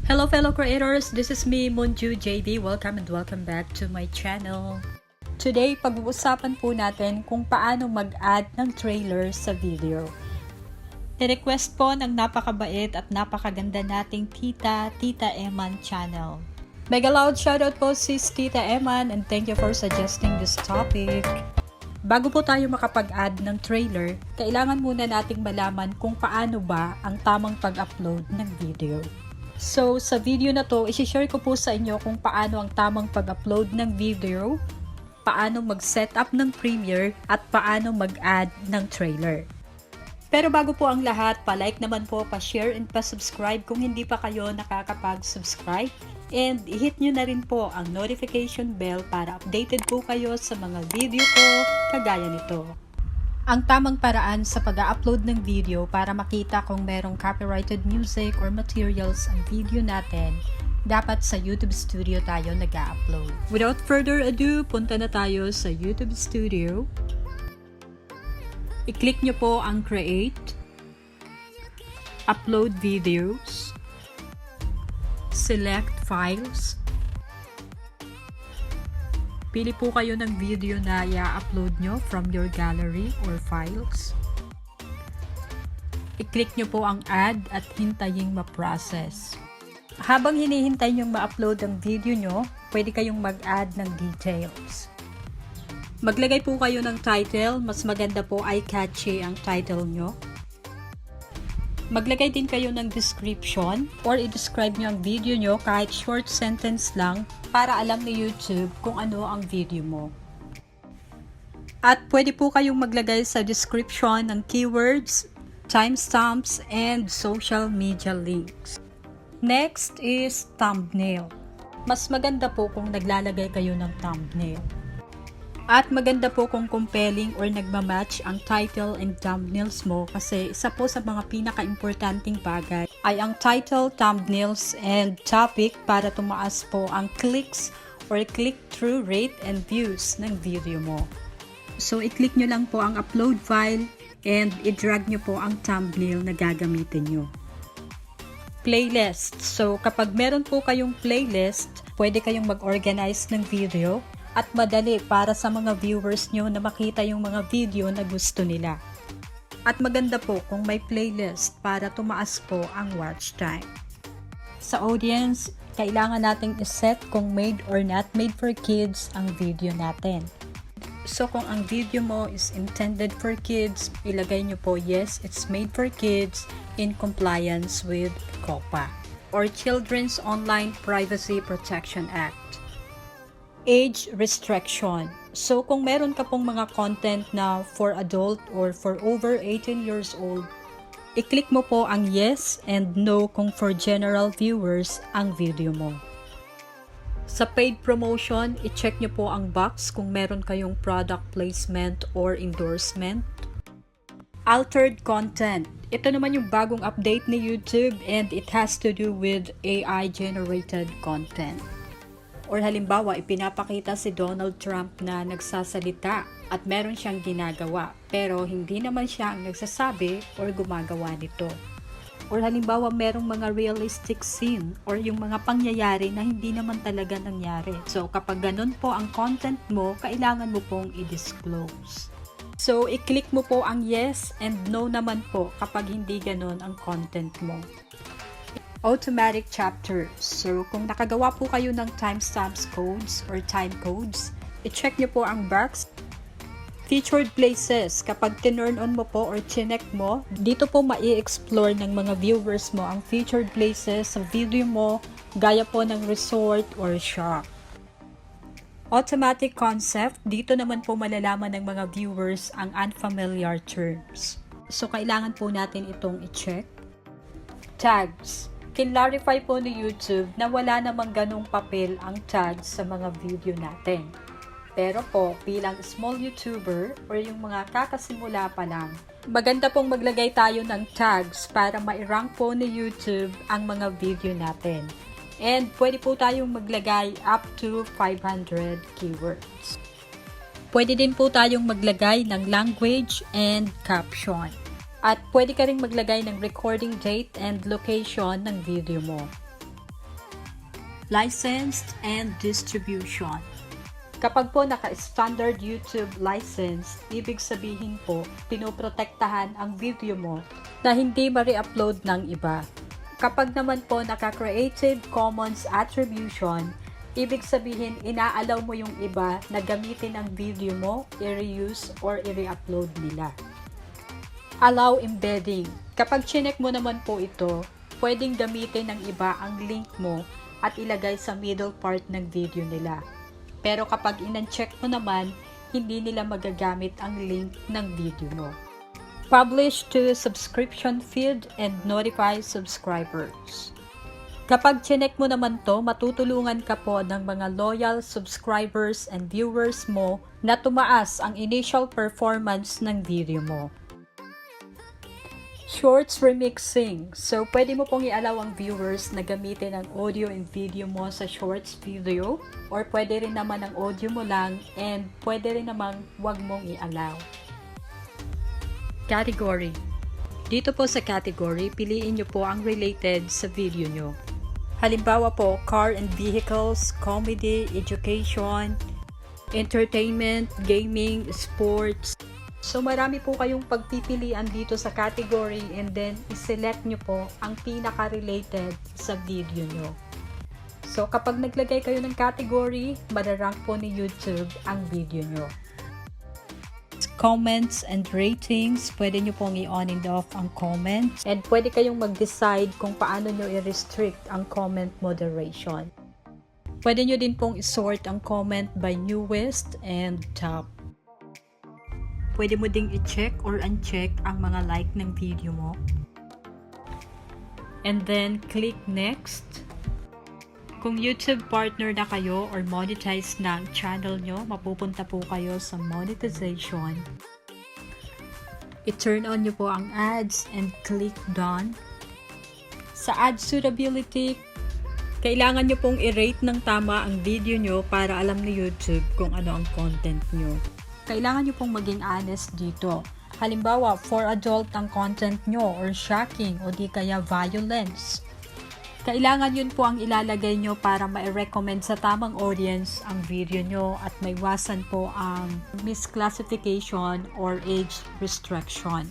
Hello fellow creators, this is me, Monju JB. Welcome and welcome back to my channel. Today, pag-uusapan po natin kung paano mag-add ng trailer sa video. I-request po ng napakabait at napakaganda nating Tita Eman channel. Mega loud shoutout po sis Tita Eman and thank you for suggesting this topic. Bago po tayo makapag-add ng trailer, kailangan muna nating malaman kung paano ba ang tamang pag-upload ng video. So, sa video na to, isi-share ko po sa inyo kung paano ang tamang pag-upload ng video, paano mag-setup ng Premiere, at paano mag-add ng trailer. Pero bago po ang lahat, pa-like naman po, pa-share, and pa-subscribe kung hindi pa kayo nakakapag-subscribe. And i-hit nyo na rin po ang notification bell para updated po kayo sa mga video ko kagaya nito. Ang tamang paraan sa pag-upload ng video para makita kung merong copyrighted music or materials ang video natin, dapat sa YouTube Studio tayo nag-upload. Without further ado, punta na tayo sa YouTube Studio. I-click nyo po ang Create, Upload Videos, Select Files. Pili po kayo ng video na i-upload nyo from your gallery or files. I-click nyo po ang Add at hintayin ma-process. Habang hinihintay nyo ma-upload ang video nyo, pwede kayong mag-add ng details. Maglagay po kayo ng title, mas maganda po ay catchy ang title nyo. Maglagay din kayo ng description or i-describe nyo ang video nyo kahit short sentence lang para alam ni YouTube kung ano ang video mo. At pwede po kayong maglagay sa description ng keywords, timestamps, and social media links. Next is thumbnail. Mas maganda po kung naglalagay kayo ng thumbnail. At maganda po kung compelling or nagmamatch ang title and thumbnails mo kasi isa po sa mga pinaka-importanting bagay ay ang title, thumbnails, and topic para tumaas po ang clicks or click-through rate and views ng video mo. So, i-click nyo lang po ang upload file and i-drag nyo po ang thumbnail na gagamitin nyo. Playlist. So, kapag meron po kayong playlist, pwede kayong mag-organize ng video at madali para sa mga viewers nyo na makita yung mga video na gusto nila. At maganda po kung may playlist para tumaas po ang watch time. Sa audience, kailangan nating iset kung made or not made for kids ang video natin. So kung ang video mo is intended for kids, ilagay nyo po yes, it's made for kids in compliance with COPPA or Children's Online Privacy Protection Act. Age restriction. So, kung meron ka pong mga content na for adult or for over 18 years old, i-click mo po ang yes and no kung for general viewers ang video mo. Sa paid promotion, i-check nyo po ang box kung meron kayong product placement or endorsement. Altered content. Ito naman yung bagong update ni YouTube and it has to do with AI-generated content. Or halimbawa, ipinapakita si Donald Trump na nagsasalita at meron siyang ginagawa pero hindi naman siya ang nagsasabi or gumagawa nito. Or halimbawa, merong mga realistic scene or yung mga pangyayari na hindi naman talaga nangyari. So kapag ganun po ang content mo, kailangan mo pong i-disclose. So i-click mo po ang yes and no naman po kapag hindi ganun ang content mo. Automatic chapters. So, kung nakagawa po kayo ng timestamps codes or time codes, i-check nyo po ang box. Featured places. Kapag tinurn on mo po or chinek mo, dito po mai-explore ng mga viewers mo ang featured places sa video mo, gaya po ng resort or shop. Automatic concept. Dito naman po malalaman ng mga viewers ang unfamiliar terms. So, kailangan po natin itong i-check. Tags. Kinlarify po ni YouTube na wala namang ganong papel ang tags sa mga video natin. Pero po, bilang small YouTuber or yung mga kakasimula pa lang, maganda pong maglagay tayo ng tags para ma-rank po ni YouTube ang mga video natin. And pwede po tayong maglagay up to 500 keywords. Pwede din po tayong maglagay ng language and caption. At pwede ka rin maglagay ng recording date and location ng video mo. licensed and distribution. Kapag po naka-standard YouTube license, ibig sabihin po, pinoprotektahan ang video mo na hindi ma-re-upload ng iba. Kapag naman po naka-Creative Commons Attribution, ibig sabihin inaalaw mo yung iba na gamitin ang video mo, i-reuse or i-re-upload nila. Allow embedding. Kapag chinek mo naman po ito, pwedeng gamitin ng iba ang link mo at ilagay sa middle part ng video nila. Pero kapag in-uncheck mo naman, hindi nila magagamit ang link ng video mo. Publish to subscription feed and notify subscribers. Kapag chinek mo naman to, matutulungan ka po ng mga loyal subscribers and viewers mo na tumaas ang initial performance ng video mo. Shorts remixing. So, pwede mo pong i-allow ang viewers na gamitin ang audio and video mo sa shorts video or pwede rin naman ang audio mo lang and pwede rin naman wag mong i-allow. Category. Dito po sa category, piliin nyo po ang related sa video nyo. Halimbawa po, car and vehicles, comedy, education, entertainment, gaming, sports. So marami po kayong pagpipilian dito sa category and then iselect nyo po ang pinaka-related sa video nyo. So kapag naglagay kayo ng category, mararank po ni YouTube ang video nyo. Comments and ratings, pwede nyo pong i-on and off ang comments and pwede kayong mag-decide kung paano nyo i-restrict ang comment moderation. Pwede nyo din pong i-sort ang comment by newest and top. Pwede mo ding i-check or uncheck ang mga like ng video mo. And then, click next. Kung YouTube partner na kayo or monetize na ang channel nyo, mapupunta po kayo sa monetization. I-turn on nyo po ang ads and click done. Sa ad suitability, kailangan nyo pong i-rate ng tama ang video nyo para alam ni YouTube kung ano ang content nyo. Kailangan nyo pong maging honest dito. Halimbawa, for adult ang content nyo or shocking o di kaya violence. Kailangan yun po ang ilalagay nyo para ma-recommend sa tamang audience ang video nyo at maiwasan po ang misclassification or age restriction.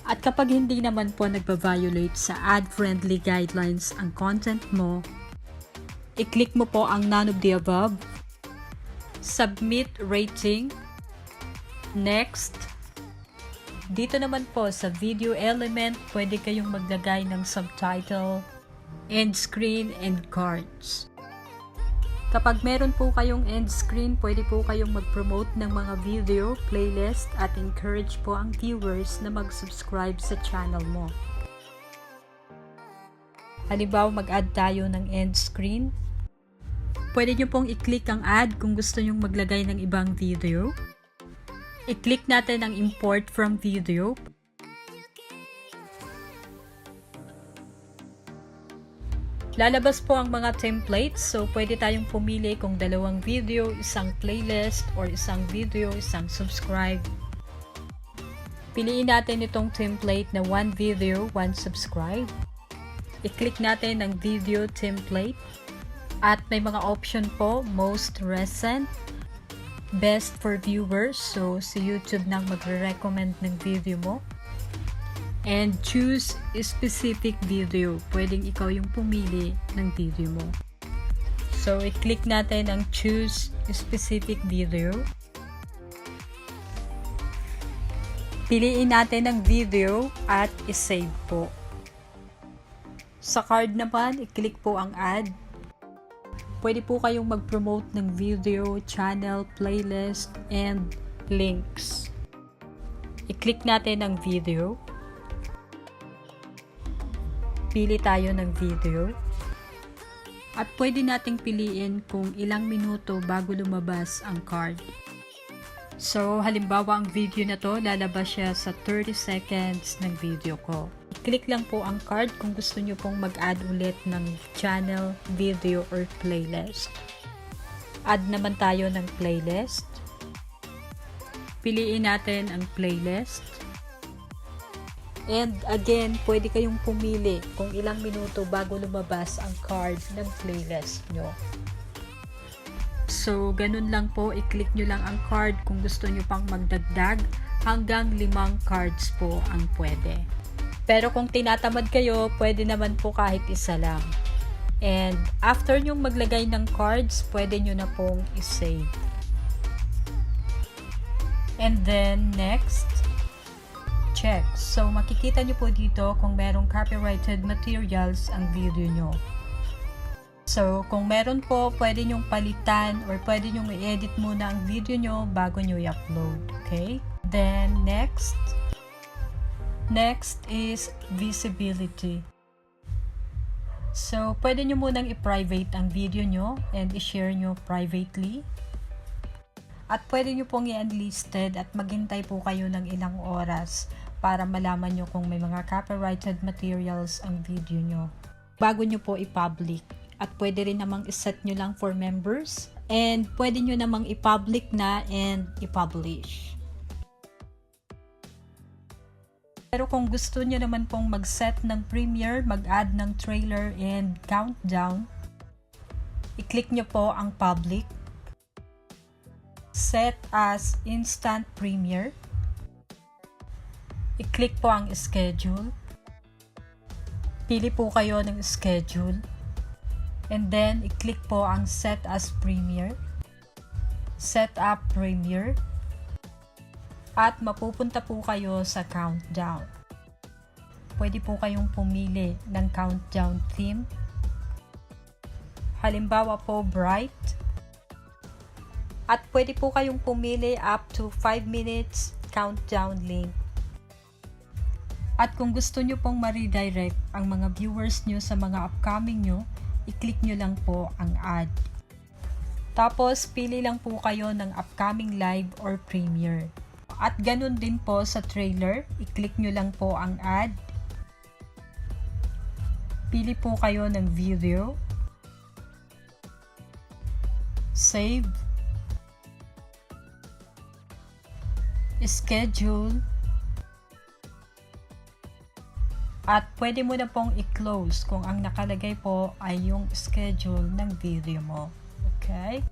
At kapag hindi naman po nagpa-violate sa ad-friendly guidelines ang content mo, i-click mo po ang none of the above, submit rating, next. Dito naman po sa video element, pwede kayong maglagay ng subtitle, end screen, and cards. Kapag meron po kayong end screen, pwede po kayong mag-promote ng mga video, playlist, at encourage po ang viewers na mag-subscribe sa channel mo. Halimbawa, mag-add tayo ng end screen. Pwede nyo pong i-click ang ad kung gusto nyong maglagay ng ibang video. I-click natin ang import from video. Lalabas po ang mga templates. So, pwede tayong pumili kung dalawang video, isang playlist, or isang video, isang subscribe. Piliin natin itong template na one video, one subscribe. I-click natin ang video template. At may mga option po, most recent, best for viewers, so si YouTube nang magre-recommend ng video mo. And choose a specific video. Pwedeng ikaw yung pumili ng video mo. So, i-click natin ang choose a specific video. Piliin natin ang video at i-save po. Sa card naman, i-click po ang add. Pwede po kayong mag-promote ng video, channel, playlist, and links. I-click natin ang video. Pili tayo ng video. At pwede nating piliin kung ilang minuto bago lumabas ang card. So, halimbawa ang video na to, lalabas siya sa 30 seconds ng video ko. I-click lang po ang card kung gusto nyo pong mag-add ulit ng channel, video, or playlist. Add naman tayo ng playlist. Piliin natin ang playlist. And again, pwede kayong pumili kung ilang minuto bago lumabas ang card ng playlist nyo. So, ganun lang po, i-click nyo lang ang card kung gusto nyo pang magdagdag, hanggang 5 cards po ang pwede. Pero kung tinatamad kayo, pwede naman po kahit isa lang. And after nyong maglagay ng cards, pwede nyo na pong i-save. And then, next, check. So, makikita nyo po dito kung merong copyrighted materials ang video nyo. So, kung meron po, pwede nyong palitan or pwede nyong i-edit muna ang video nyo bago nyo i-upload. Okay? Then, next is visibility. So, pwede nyo munang i-private ang video nyo and i-share nyo privately. At pwede nyo pong i-unlisted at maghintay po kayo ng ilang oras para malaman nyo kung may mga copyrighted materials ang video nyo bago nyo po i-public. At pwede rin namang iset nyo lang for members and pwede nyo namang i-public na and i-publish. Pero kung gusto nyo naman pong mag-set ng premiere, mag-add ng trailer and countdown, i-click nyo po ang public, set as instant premiere, i-click po ang schedule, pili po kayo ng schedule, and then i-click po ang set as premiere, set up premiere, at mapupunta po kayo sa countdown. Pwede po kayong pumili ng countdown theme. Halimbawa po, bright. At pwede po kayong pumili up to 5 minutes countdown link. At kung gusto nyo pong ma-redirect ang mga viewers nyo sa mga upcoming nyo, i-click nyo lang po ang add. Tapos, pili lang po kayo ng upcoming live or premiere. At ganun din po sa trailer, i-click nyo lang po ang add. Pili po kayo ng video. Save. Schedule. At pwede mo na pong i-close kung ang nakalagay po ay yung schedule ng video mo. Okay?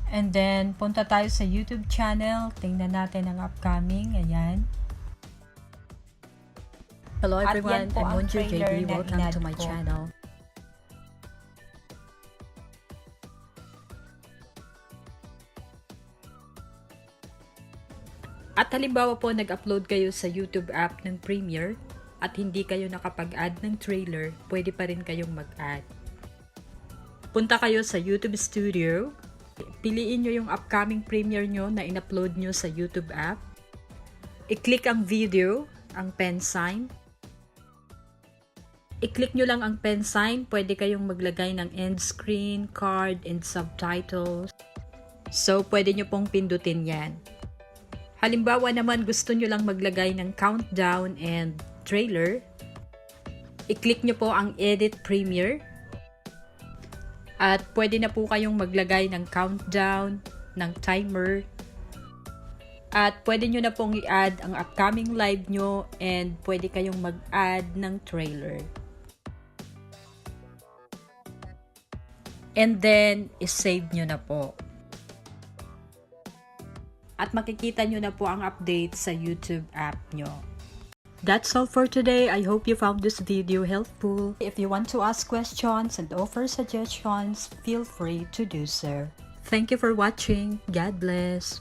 And then, punta tayo sa YouTube channel. Tingnan natin ang upcoming. Ayan. Hello everyone, po I'm ang Monjo trailer JB. na Welcome to in-add my ko. channel. At halimbawa po, nag-upload kayo sa YouTube app ng Premiere at hindi kayo nakapag-add ng trailer, pwede pa rin kayong mag-add. Punta kayo sa YouTube Studio. Piliin nyo yung upcoming premiere nyo na in-upload nyo sa YouTube app. I-click ang video, ang pen sign. I-click nyo lang ang pen sign. Pwede kayong maglagay ng end screen, card, and subtitles. So, pwede nyo pong pindutin yan. Halimbawa naman, gusto nyo lang maglagay ng countdown and trailer. I-click nyo po ang edit premiere. At pwede na po kayong maglagay ng countdown, ng timer. At pwede nyo na pong i-add ang upcoming live nyo and pwede kayong mag-add ng trailer. And then, i-save nyo na po. At makikita nyo na po ang update sa YouTube app nyo. That's all for today. I hope you found this video helpful. If you want to ask questions and offer suggestions, feel free to do so. Thank you for watching. God bless.